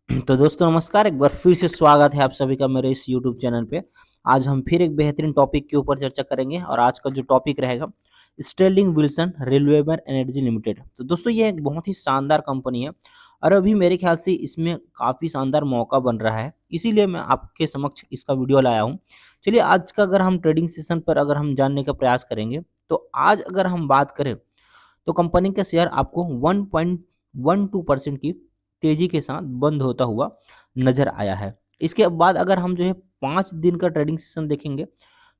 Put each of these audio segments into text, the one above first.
तो दोस्तों नमस्कार, एक बार फिर से स्वागत है आप सभी का मेरे इस यूट्यूब चैनल पे। आज हम फिर एक बेहतरीन टॉपिक के ऊपर चर्चा करेंगे और आज का जो टॉपिक रहेगा Sterling Wilson Renewable Energy Limited. तो दोस्तों ये एक बहुत ही शानदार कंपनी है और अभी मेरे ख्याल से इसमें काफ़ी शानदार मौका बन रहा है, इसीलिए मैं आपके समक्ष इसका वीडियो लाया हूँ। चलिए आज का अगर हम ट्रेडिंग सेशन पर अगर हम जानने का प्रयास करेंगे, तो आज अगर हम बात करें तो कंपनी का शेयर आपको 1.12% की तेजी के साथ बंद होता हुआ नजर आया है। इसके बाद अगर हम जो है 5 दिन का ट्रेडिंग सेशन देखेंगे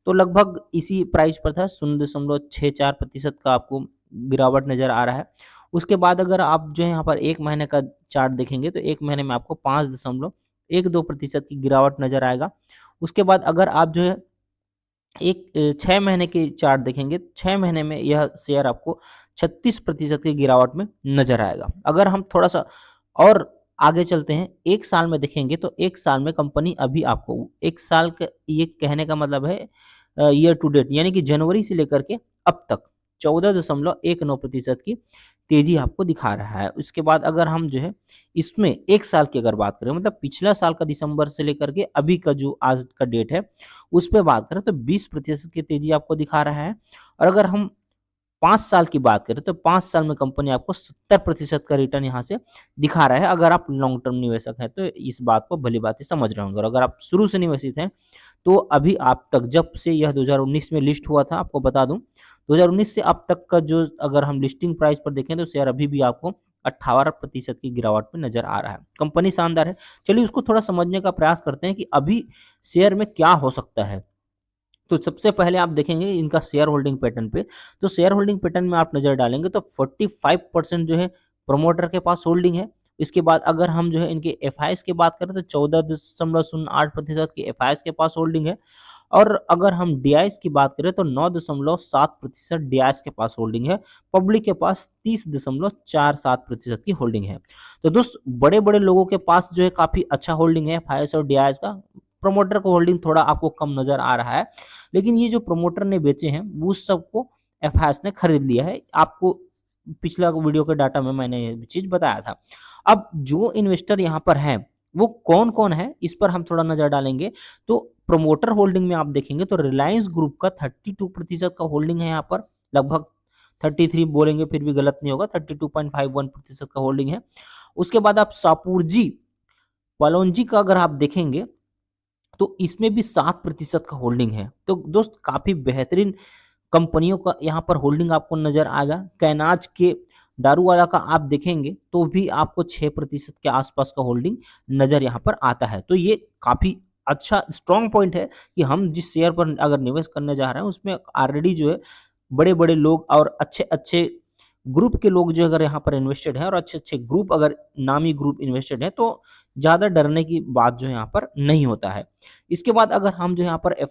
तो लगभग इसी प्राइस पर था, 0.64% का आपको गिरावट नजर आ रहा है। उसके बाद अगर आप जो है यहाँ पर 1 महीने का चार्ट देखेंगे तो 1 महीने में आपको 5.12% की गिरावट नजर आएगा। उसके बाद अगर आप जो है 6 महीने की चार्ट देखेंगे, 6 महीने में यह शेयर आपको 36% की गिरावट में नजर आएगा। अगर हम थोड़ा सा और आगे चलते हैं, 1 साल में देखेंगे तो 1 साल में कंपनी अभी आपको 1 साल का ये कहने का मतलब है ईयर टू डेट यानी कि जनवरी से लेकर के अब तक 14.19% की तेजी आपको दिखा रहा है। उसके बाद अगर हम जो है इसमें 1 साल की अगर बात करें, मतलब पिछला साल का दिसंबर से लेकर के अभी का जो आज का डेट है उस पे बात करें तो 20% की तेजी आपको दिखा रहा है। और अगर हम 5 साल की बात करें तो 5 साल में कंपनी आपको 70% का रिटर्न यहाँ से दिखा रहा है। अगर आप लॉन्ग टर्म निवेशक हैं तो इस बात को भली बात समझ रहे होंगे, और अगर आप शुरू से निवेशित हैं तो अभी आप तक जब से यह 2019 में लिस्ट हुआ था, आपको बता दूं 2019 से अब तक का जो अगर हम लिस्टिंग प्राइस पर देखें तो शेयर अभी भी आपको 18% की गिरावट में नजर आ रहा है। कंपनी शानदार है। चलिए उसको थोड़ा समझने का प्रयास करते हैं कि अभी शेयर में क्या हो सकता है। तो सबसे पहले आप देखेंगे इनका शेयर होल्डिंग पैटर्न पे, तो शेयर होल्डिंग पैटर्न में आप नजर डालेंगे तो 45% जो है प्रमोटर के पास होल्डिंग है। इसके बाद अगर हम जो है इनके एफ की बात करें तो 14.08% की एफ के पास होल्डिंग है। और अगर हम डी की बात करें तो 9.7% डी के पास होल्डिंग है। पब्लिक के पास 30.47% की होल्डिंग है। तो दोस्त बड़े बड़े लोगों के पास जो है काफी अच्छा होल्डिंग है एफ और डी का। प्रमोटर को होल्डिंग थोड़ा आपको कम नजर आ रहा है, लेकिन ये जो प्रमोटर ने बेचे हैं वो सबको एफ ने खरीद लिया है। आपको पिछला वीडियो के डाटा में मैंने ये चीज बताया था। अब जो इन्वेस्टर यहाँ पर है वो कौन कौन है इस पर हम थोड़ा नजर डालेंगे। तो प्रोमोटर होल्डिंग में आप देखेंगे तो रिलायंस ग्रुप का 32% का होल्डिंग है यहाँ पर, लगभग 33 बोलेंगे फिर भी गलत नहीं होगा, 32.51% का होल्डिंग है। उसके बाद आप सापूरजी पलोंजी का अगर आप देखेंगे तो इसमें भी 7% का होल्डिंग है। तो दोस्त काफी बेहतरीन कंपनियों का यहाँ पर होल्डिंग आपको नजर आएगा। कैनाज के दारूवाला का आप देखेंगे तो भी आपको 6% के आसपास का होल्डिंग नजर यहाँ पर आता है। तो ये काफी अच्छा स्ट्रॉन्ग पॉइंट है कि हम जिस शेयर पर अगर निवेश करने जा रहे हैं उसमें ऑलरेडी जो है बड़े बड़े लोग और अच्छे अच्छे ग्रुप के लोग जो अगर यहाँ पर इन्वेस्टेड है और अच्छे अच्छे ग्रुप अगर नामी ग्रुप इन्वेस्टेड है तो ज्यादा डरने की बात जो यहाँ पर नहीं होता है। इसके बाद अगर हम जो यहाँ पर एफ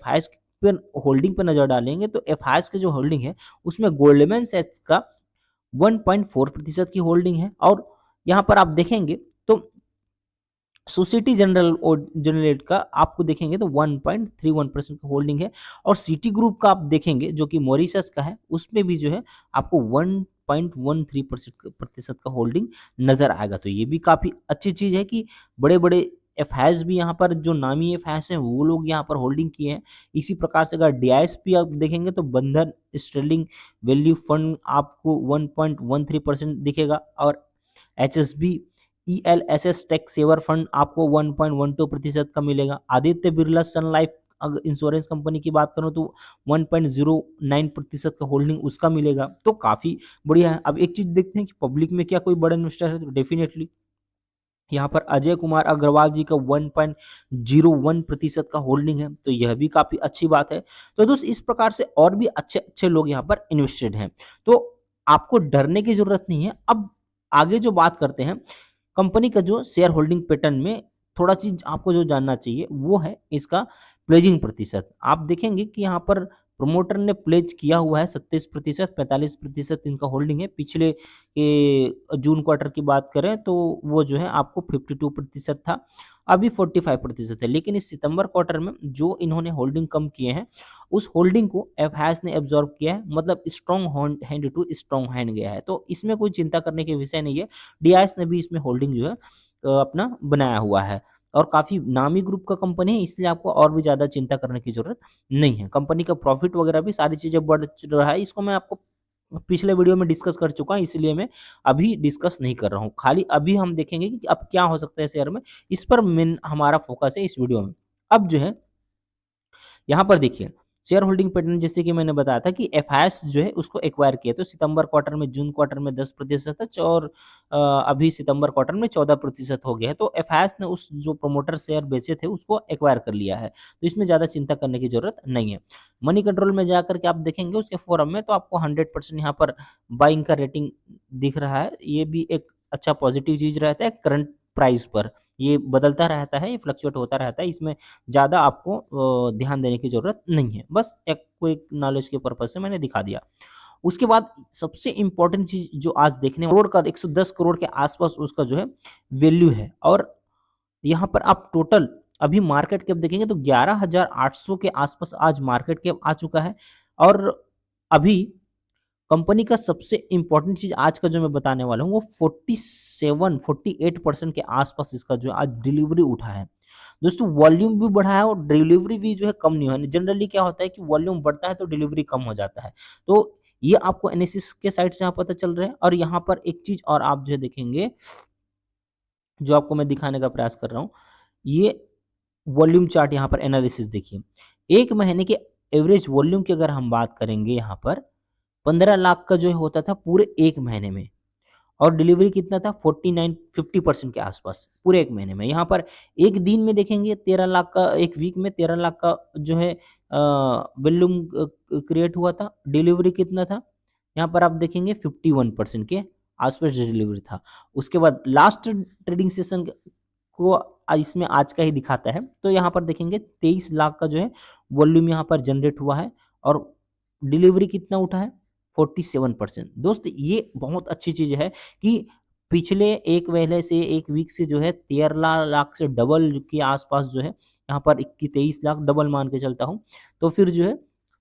पे होल्डिंग पे नजर डालेंगे तो एफ की जो होल्डिंग है उसमें गोल्डमैन सैच्स का 1.4% की होल्डिंग है। और यहाँ पर आप देखेंगे तो सोसाइटी जनरल का आपको देखेंगे तो 1.31% का होल्डिंग है। और सिटी ग्रुप का आप देखेंगे जो कि मॉरिशस का है उसमें भी जो है आपको 1.13% का होल्डिंग नजर आएगा। तो ये भी काफी अच्छी चीज है कि बड़े बड़े एफ भी यहाँ पर जो नामी एफ हैं वो लोग यहाँ पर होल्डिंग किए हैं। इसी प्रकार से अगर डीआईएसपी आप देखेंगे तो बंधन स्टर्लिंग वैल्यू फंड आपको 1.13% दिखेगा। और H S B ELSS tax saver fund आपको 1.12% का मिलेगा। आदित्य बिरला सन लाइफ अगर इंश्योरेंस कंपनी की बात करूं तो 1.09% का होल्डिंग उसका मिलेगा। तो काफी बढ़िया है। अब एक चीज देखते हैं कि पब्लिक में क्या कोई बड़ा इन्वेस्टर है, तो डेफिनेटली यहाँ पर अजय कुमार अग्रवाल जी का 1.01% का होल्डिंग है। तो यह भी काफी अच्छी बात है। तो दोस्त इस प्रकार से और भी अच्छे अच्छे लोग यहाँ पर इन्वेस्टेड हैं, तो आपको डरने की जरूरत नहीं है। अब आगे जो बात करते हैं कंपनी का जो शेयर होल्डिंग पैटर्न में, थोड़ा चीज आपको जो जानना चाहिए वो है इसका प्लेजिंग प्रतिशत। आप देखेंगे कि यहाँ पर प्रोमोटर ने प्लेज किया हुआ है 37%, 45% इनका होल्डिंग है। पिछले जून क्वार्टर की बात करें तो वो जो है आपको 52% था, अभी 45% है। लेकिन इस सितंबर क्वार्टर में जो इन्होंने होल्डिंग कम किए हैं उस होल्डिंग को एफ ने एब्जॉर्ब किया है, मतलब strong hand to strong hand गया है। तो इसमें कोई चिंता करने के विषय नहीं है। डीआईएस ने भी इसमें होल्डिंग जो है अपना बनाया हुआ है और काफ़ी नामी ग्रुप का कंपनी है, इसलिए आपको और भी ज़्यादा चिंता करने की ज़रूरत नहीं है। कंपनी का प्रॉफ़िट वगैरह भी सारी चीज़ें बढ़ रहा है, इसको मैं आपको पिछले वीडियो में डिस्कस कर चुका हूँ, इसलिए मैं अभी डिस्कस नहीं कर रहा हूँ। खाली अभी हम देखेंगे कि अब क्या हो सकता है शेयर में, इस पर मेन हमारा फ़ोकस है इस वीडियो में। अब जो है यहाँ पर देखिए, शेयर होल्डिंग पैटर्न जैसे कि मैंने बताया था कि एफआईएस जो है उसको एक्वायर किया, तो सितंबर क्वार्टर में, जून क्वार्टर में 10% था और अभी सितंबर क्वार्टर में 14% हो गया है। तो एफआईएस ने उस जो प्रमोटर शेयर बेचे थे उसको एक्वायर कर लिया है। तो इसमें ज़्यादा चिंता करने की ज़रूरत नहीं है। मनी कंट्रोल में जाकर के आप देखेंगे उसके फोरम में, तो आपको 100% यहाँ पर बाइंग का रेटिंग दिख रहा है। ये भी एक अच्छा पॉजिटिव चीज़ रहता है करंट प्राइस पर। ये बदलता रहता है, ये फ्लक्चुएट होता रहता है, इसमें ज़्यादा आपको ध्यान देने की ज़रूरत नहीं है। बस एक क्विक नॉलेज के पर्पज़ से मैंने दिखा दिया। उसके बाद सबसे इम्पोर्टेंट चीज़ जो आज देखने करोड़ का 110 करोड़ के आस-पास उसका जो है वैल्यू है और यहाँ पर आप टोटल अभी मार्केट कैप देखेंगे तो 11,800 के आस-पास आज मार्केट कैप आ चुका है और अभी कंपनी का सबसे इम्पोर्टेंट चीज़ आज का जो मैं बताने वाला हूँ वो 48% के आस-पास इसका जो है आज डिलीवरी उठा है। दोस्तों वॉल्यूम भी बढ़ा है और डिलीवरी भी जो है कम नहीं हुआ है। जनरली क्या होता है कि वॉल्यूम बढ़ता है तो डिलीवरी कम हो जाता है। तो ये आपको एनालिसिस के साइड से यहाँ पता चल रहा है और यहाँ पर एक चीज़ और आप जो है देखेंगे, जो आपको मैं दिखाने का प्रयास कर रहा हूँ, ये वॉल्यूम चार्ट यहाँ पर एनालिसिस देखिए। 1 महीने के एवरेज वॉल्यूम की अगर हम बात करेंगे यहाँ पर 15 लाख का जो है होता था पूरे 1 महीने में। और डिलीवरी कितना था 49-50% के आसपास पूरे 1 महीने में। यहाँ पर 1 दिन में देखेंगे 13 लाख का, 1 वीक में 13 लाख का जो है वॉल्यूम क्रिएट हुआ था। डिलीवरी कितना था? यहाँ पर आप देखेंगे 51% के आसपास डिलीवरी था। उसके बाद लास्ट ट्रेडिंग सेशन को इसमें आज का ही दिखाता है। तो यहाँ पर देखेंगे 23 लाख का जो है वॉल्यूम यहाँ पर जनरेट हुआ है और डिलीवरी कितना उठा है 47%। दोस्त ये बहुत अच्छी चीज़ है कि पिछले 1 महीने से 1 वीक से जो है 13 लाख से डबल के आसपास जो है यहाँ पर 21 23 लाख डबल मान के चलता हूँ। तो फिर जो है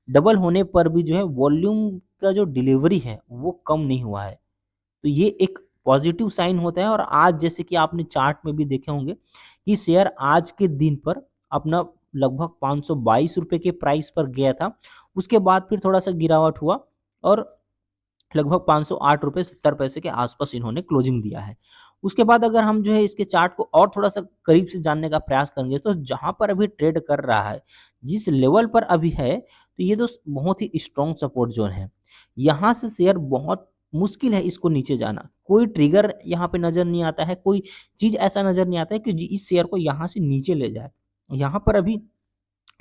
डबल होने पर भी जो है वॉल्यूम का जो डिलीवरी है वो कम नहीं हुआ है। तो ये एक पॉजिटिव साइन होता है और आज जैसे कि आपने चार्ट में भी देखे होंगे कि शेयर आज के दिन पर अपना लगभग ₹522 के प्राइस पर गया था। उसके बाद फिर थोड़ा-सा गिरावट हुआ और लगभग ₹508.70 के आसपास इन्होंने क्लोजिंग दिया है। उसके बाद अगर हम जो है इसके चार्ट को और थोड़ा-सा करीब से जानने का प्रयास करेंगे तो जहाँ पर अभी ट्रेड कर रहा है, जिस लेवल पर अभी है, तो ये दोस्त बहुत ही स्ट्रॉन्ग सपोर्ट ज़ोन है। यहाँ से शेयर बहुत मुश्किल है इसको नीचे जाना। कोई ट्रिगर यहाँ पे नज़र नहीं आता है, कोई चीज़ ऐसा नज़र नहीं आता है कि जी इस शेयर को यहाँ से नीचे ले जाए। यहाँ पर अभी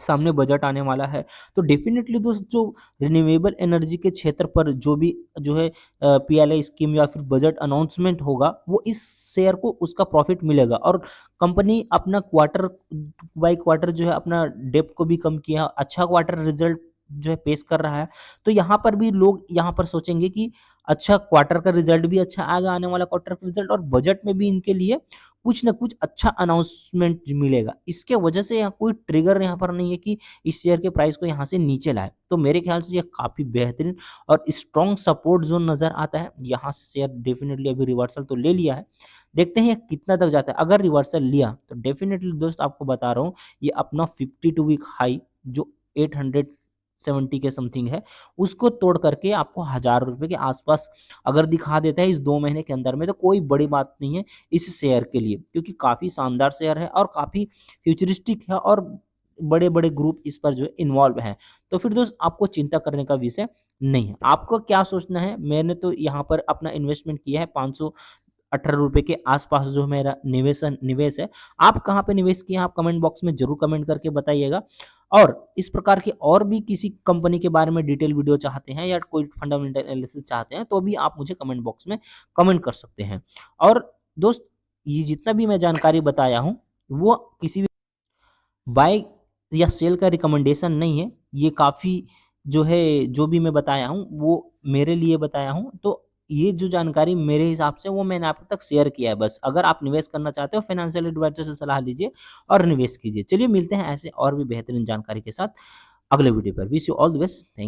सामने बजट आने वाला है, तो डेफ़िनेटली दोस्त जो रिन्यूएबल एनर्जी के क्षेत्र पर जो भी जो है पीएलआई स्कीम या फिर बजट अनाउंसमेंट होगा, वो इस शेयर को उसका प्रॉफ़िट मिलेगा और कंपनी अपना क्वार्टर बाय क्वार्टर जो है अपना डेब्ट को भी कम किया, अच्छा क्वार्टर रिज़ल्ट जो है पेश कर रहा है। तो यहाँ पर भी लोग यहाँ पर सोचेंगे कि अच्छा क्वार्टर का रिज़ल्ट भी अच्छा आएगा, आने वाला क्वार्टर का रिज़ल्ट और बजट में भी इनके लिए कुछ न कुछ अच्छा अनाउंसमेंट मिलेगा। इसके वजह से यहाँ कोई ट्रिगर यहाँ पर नहीं है कि इस शेयर के प्राइस को यहाँ से नीचे लाए। तो मेरे ख़्याल से ये काफ़ी बेहतरीन और स्ट्रॉन्ग सपोर्ट ज़ोन नज़र आता है। यहाँ से शेयर डेफ़िनिटली अभी रिवर्सल तो ले लिया है। देखते हैं ये कितना तक जाता है। अगर रिवर्सल लिया तो डेफ़िनिटली दोस्त आपको बता रहा हूँ ये अपना 52 वीक हाई जो 870 के समथिंग है, उसको तोड़ करके आपको ₹1000 के आस-पास अगर दिखा देता है इस 2 महीने के अंदर में तो कोई बड़ी बात नहीं है इस शेयर के लिए, क्योंकि काफ़ी शानदार शेयर है और काफ़ी फ्यूचरिस्टिक है और बड़े-बड़े ग्रुप इस पर जो है इन्वॉल्व हैं। तो फिर दोस्त आपको चिंता करने का विषय नहीं है। आपको क्या सोचना है? मैंने तो यहाँ पर अपना इन्वेस्टमेंट किया है ₹518 के आस-पास जो मेरा निवेश है। आप कहाँ पे निवेश किए हैं? आप कमेंट बॉक्स में ज़रूर कमेंट करके बताइएगा। और इस प्रकार के और भी किसी कंपनी के बारे में डिटेल वीडियो चाहते हैं या कोई फंडामेंटल एनालिसिस चाहते हैं, तो भी आप मुझे कमेंट बॉक्स में कमेंट कर सकते हैं। और दोस्त ये जितना भी मैं जानकारी बताया हूँ, वो किसी भी बाय या सेल का रिकमेंडेशन नहीं है। ये काफ़ी जो है, जो भी मैं बताया हूँ, वो मेरे लिए बताया हूँ। तो ये जो जानकारी मेरे हिसाब से वो मैंने आप तक शेयर किया है बस। अगर आप निवेश करना चाहते हो फाइनेंशियल एडवाइज़र से सलाह लीजिए और निवेश कीजिए। चलिए मिलते हैं ऐसे और भी बेहतरीन जानकारी के साथ अगले वीडियो पर। Wish you all the best. Thank